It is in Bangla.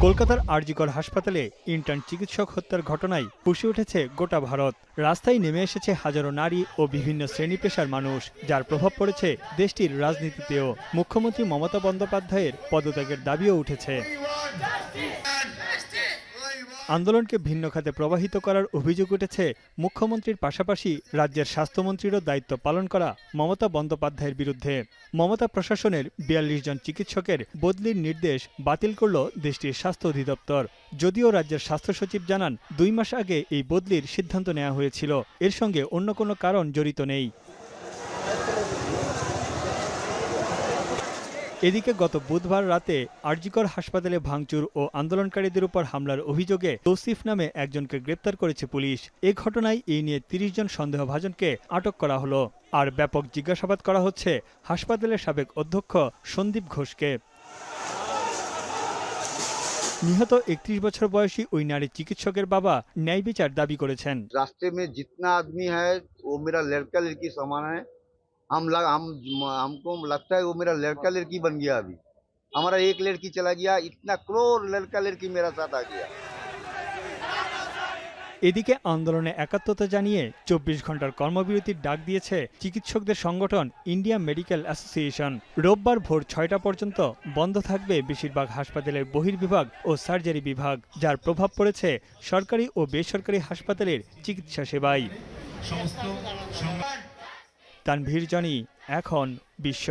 কলকাতার আরজিকর হাসপাতালে ইন্টার্ন চিকিৎসক হত্যার ঘটনায় ফুঁসে উঠেছে গোটা ভারত। রাস্তায় নেমে এসেছে হাজারো নারী ও বিভিন্ন শ্রেণী পেশার মানুষ, যার প্রভাব পড়েছে দেশটির রাজনীতিতেও। মুখ্যমন্ত্রী মমতা বন্দ্যোপাধ্যায়ের পদত্যাগের দাবিও উঠেছে। আন্দোলনকে ভিন্ন খাতে প্রবাহিত করার অভিযোগ উঠেছে মুখ্যমন্ত্রীর পাশাপাশি রাজ্যের স্বাস্থ্যমন্ত্রীরও দায়িত্ব পালন করা মমতা বন্দ্যোপাধ্যায়ের বিরুদ্ধে। মমতা প্রশাসনের ৪২ জন চিকিৎসকের বদলির নির্দেশ বাতিল করল দেশটির স্বাস্থ্য অধিদপ্তর। যদিও রাজ্যের স্বাস্থ্য সচিব জানান ২ মাস আগে এই বদলির সিদ্ধান্ত নেওয়া হয়েছিল, এর সঙ্গে অন্য কোনো কারণ জড়িত নেই। এদিকে গত বুধবার রাতে আরজিকর হাসপাতালে ভাঙচুর ও আন্দোলনকারীদের উপর হামলার অভিযোগে তৌসিফ নামে একজনকে গ্রেপ্তার করেছে পুলিশ। এই ঘটনায় এই নিয়ে ৩০ জন সন্দেহভাজনকে আটক করা হলো। আর ব্যাপক জিজ্ঞাসাবাদ করা হচ্ছে হাসপাতালের সাবেক অধ্যক্ষ সন্দীপ ঘোষকে। নিহত ৩১ বছর বয়সী ওই নারী চিকিৎসকের বাবা ন্যায় বিচার দাবি করেছেন। रास्ते में जितना आदमी है वो मेरा लड़का लड़की समान है। हमको लगता है वो मेरा लड़का लड़की बन गया। अभी हमारा एक लड़की चला गया, इतना करोड़ लड़का लड़की मेरा साथ आ गया। এদিকে আন্দোলনে একাত্মতা জানিয়ে ২৪ ঘন্টার কর্মবিরতির ডাক দিয়েছে চিকিৎসকদের সংগঠন ইন্ডিয়া মেডিকেল অ্যাসোসিয়েশন। রোববার ভোর ৬টা পর্যন্ত বন্ধ থাকবে বেশিরভাগ হাসপাতালের বহির্বিভাগ ও সার্জারি বিভাগ, যার প্রভাব পড়েছে সরকারি ও বেসরকারি হাসপাতালের চিকিৎসা সেবায়। তানভীর জনি, এখন বিশ্ব।